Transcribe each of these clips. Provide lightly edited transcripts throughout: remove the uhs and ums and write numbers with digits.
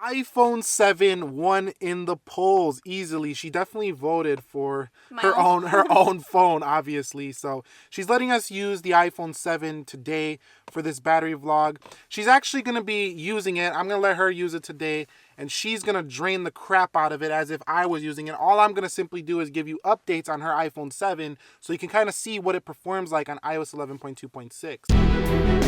iPhone 7 won in the polls easily. She definitely voted for her own phone, obviously. So she's letting us use the iPhone 7 today for this battery vlog. She's actually going to be using it. I'm going to let her use it today, and she's going to drain the crap out of it as if I was using it. All I'm going to simply do is give you updates on her iPhone 7 so you can kind of see what it performs like on iOS 11.2.6.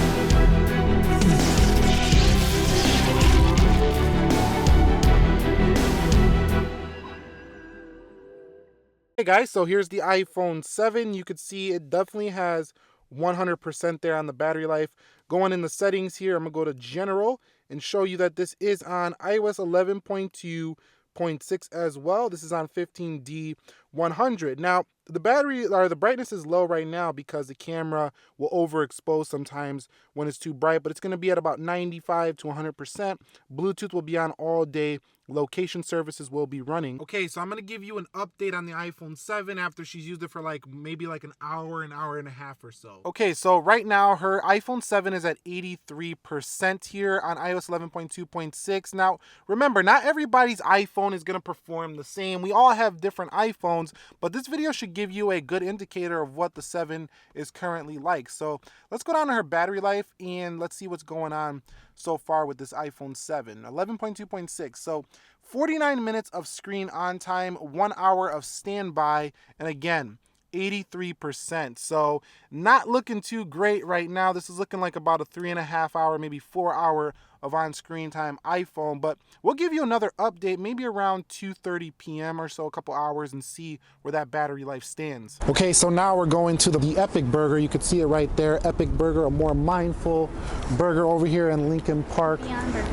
Hey guys, so here's the iPhone 7. You could see it definitely has 100% there on the battery life. Going in the settings here, I'm going to go to General and show you that this is on iOS 11.2.6 as well. This is on 15D100. Now, the battery or the brightness is low right now because the camera will overexpose sometimes when it's too bright, but it's going to be at about 95 to 100%. Bluetooth will be on all day. Location services will be running. Okay, so I'm going to give you an update on the iPhone 7 after she's used it for maybe an hour and a half or so. Okay, so right now her iPhone 7 is at 83% here on iOS 11.2.6. Now, remember, not everybody's iPhone is going to perform the same. We all have different iPhones, but this video should give you a good indicator of what the 7 is currently like. So let's go down to her battery life and let's see what's going on so far with this iPhone 7, 11.2.6. So 49 minutes of screen on time, 1 hour of standby, and again, 83%. So not looking too great right now. This is looking like about a 3.5 hour, maybe 4 hour of on-screen time iPhone, but we'll give you another update maybe around 2:30 p.m. or so, a couple hours, and see where that battery life stands. Okay, so now we're going to the Epic Burger. You can see it right there, Epic Burger, a more mindful burger over here in Lincoln Park.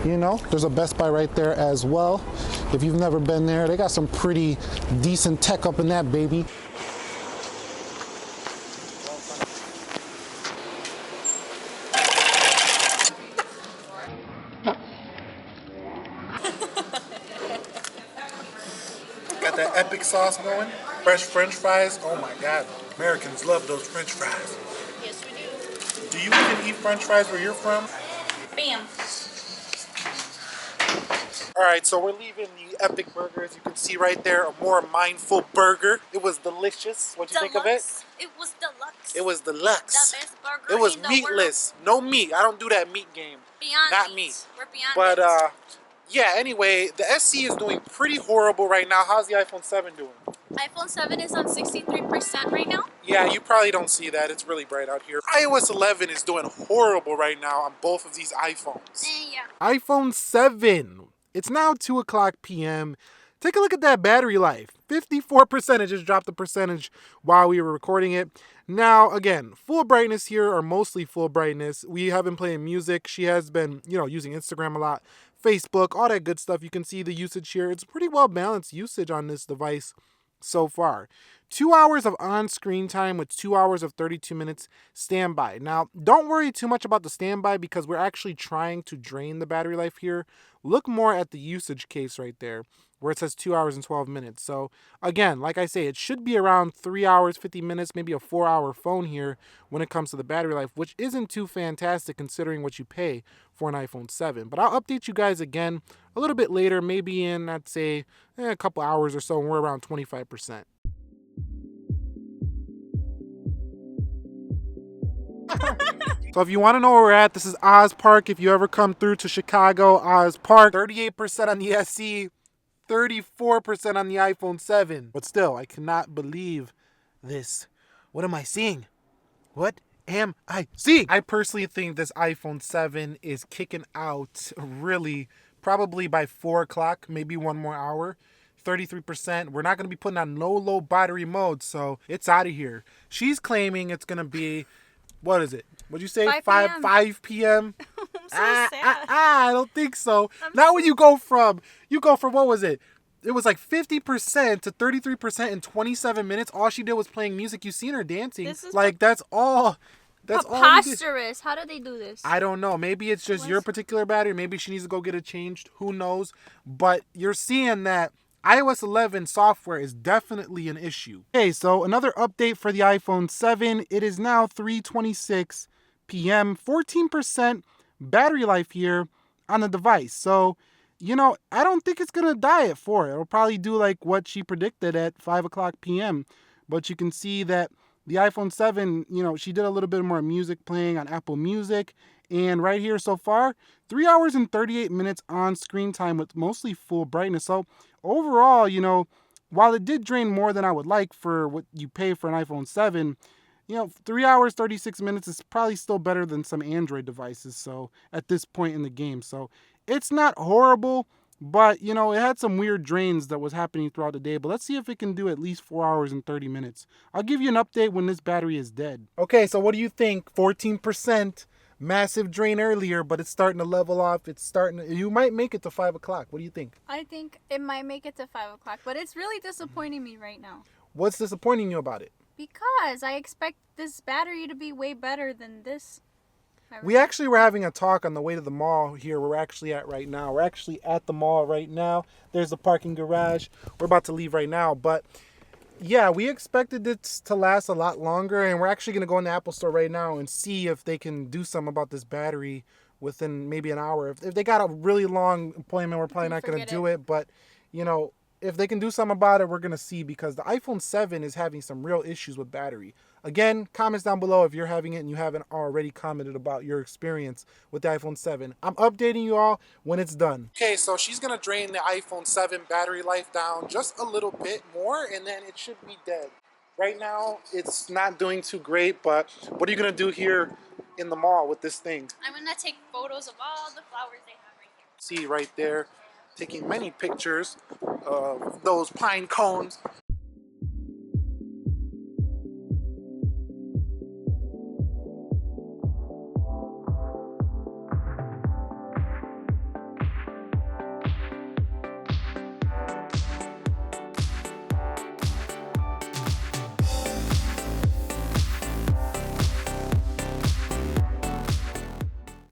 You know, there's a Best Buy right there as well. If you've never been there, they got some pretty decent tech up in that baby. Got that epic sauce going, fresh French fries. Oh my God, Americans love those French fries. Yes, we do. Do you even eat French fries where you're from? Bam. All right, so we're leaving the Epic Burger. As you can see right there, a more mindful burger. It was delicious. What'd you think of it? It was deluxe. It was deluxe. The best burger It was in the meatless. No meat. I don't do that meat game. Beyond Not meat. meat. We're beyond But meat. yeah, anyway, the SE is doing pretty horrible right now. How's the iPhone 7 doing? iPhone 7 is on 63% right now. Yeah, you probably don't see that. It's really bright out here. iOS 11 is doing horrible right now on both of these iPhones. Yeah. iPhone 7. It's now 2 o'clock p.m. Take a look at that battery life. 54%. It just dropped the percentage while we were recording it. Now, again, full brightness here, or mostly full brightness. We have been playing music. She has been, using Instagram a lot, Facebook, all that good stuff. You can see the usage here. It's pretty well balanced usage on this device so far. 2 hours of on-screen time with 2 hours of 32 minutes standby. Now, don't worry too much about the standby because we're actually trying to drain the battery life here. Look more at the usage case right there where it says 2 hours and 12 minutes. So again, like I say, it should be around 3 hours, 50 minutes, maybe a 4-hour phone here when it comes to the battery life, which isn't too fantastic considering what you pay for an iPhone 7. But I'll update you guys again a little bit later, maybe in, I'd say, a couple hours or so, and we're around 25%. So if you want to know where we're at, this is Oz Park. If you ever come through to Chicago, Oz Park, 38% on the SE, 34% on the iPhone 7. But still, I cannot believe this. What am I seeing? What am I seeing? I personally think this iPhone 7 is kicking out really probably by 4 o'clock, maybe 1 more hour. 33%. We're not going to be putting on no low battery mode, so it's out of here. She's claiming it's going to be, what is it? What'd you say? 5 p.m.? I'm so sad. I don't think so. Not when you go from, what was it? It was like 50% to 33% in 27 minutes. All she did was playing music. You seen her dancing. This is that's all. That's preposterous. How do they do this? I don't know. Maybe it's just your particular battery. Maybe she needs to go get it changed. Who knows? But you're seeing that iOS 11 software is definitely an issue. Okay, so another update for the iPhone 7. It is now 3:26 p.m. 14% battery life here on the device. So I don't think it's going to die at 4. It'll probably do like what she predicted at 5 o'clock p.m. But you can see that the iPhone 7, she did a little bit more music playing on Apple Music. And right here so far, 3 hours and 38 minutes on screen time with mostly full brightness. So overall, while it did drain more than I would like for what you pay for an iPhone 7, 3 hours, 36 minutes is probably still better than some Android devices. So at this point in the game. So it's not horrible, but it had some weird drains that was happening throughout the day. But let's see if it can do at least 4 hours and 30 minutes. I'll give you an update when this battery is dead. Okay, so what do you think? 14%, massive drain earlier, but it's starting to level off. You might make it to 5 o'clock. What do you think? I think it might make it to 5 o'clock, but it's really disappointing me right now. What's disappointing you about it? Because I expect this battery to be way better than this. We actually were having a talk on the way to the mall here where we're actually at right now. We're actually at the mall right now. There's a parking garage. We're about to leave right now. But yeah, we expected this to last a lot longer. And we're actually going to go in the Apple store right now and see if they can do something about this battery within maybe an hour. If they got a really long appointment, we're probably not going to do it. But, if they can do something about it, we're going to see, because the iPhone 7 is having some real issues with battery. Again, comments down below if you're having it and you haven't already commented about your experience with the iPhone 7. I'm updating you all when it's done. Okay, so she's going to drain the iPhone 7 battery life down just a little bit more, and then it should be dead. Right now, it's not doing too great, but what are you going to do here in the mall with this thing? I'm going to take photos of all the flowers they have right here. See right there, taking many pictures of those pine cones.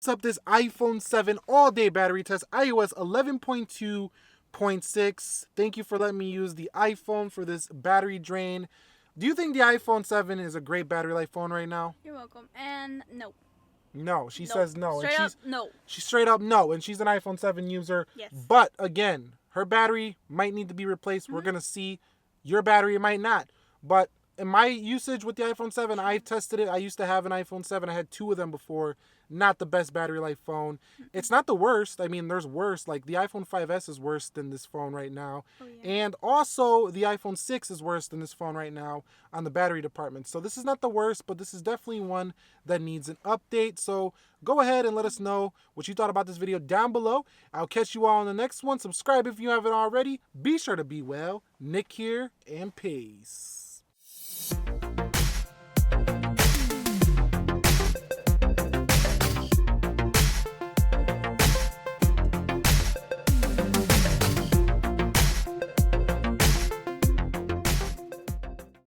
Up this iPhone 7 all-day battery test, iOS 11.2.6. Thank you for letting me use the iPhone for this battery drain. Do you think the iPhone 7 is a great battery life phone right now? You're welcome. And no. No, she says no. Straight up, no. She's straight up no, and she's an iPhone 7 user. Yes. But again, her battery might need to be replaced. We're going to see. Your battery might not. But in my usage with the iPhone 7, I tested it. I used to have an iPhone 7. I had 2 of them before. Not the best battery life phone. It's not the worst. I mean, there's worse. Like the iPhone 5S is worse than this phone right now. Oh, yeah. And also the iPhone 6 is worse than this phone right now on the battery department. So this is not the worst, but this is definitely one that needs an update. So go ahead and let us know what you thought about this video down below. I'll catch you all in the next one. Subscribe if you haven't already. Be sure to be well. Nick here, and peace.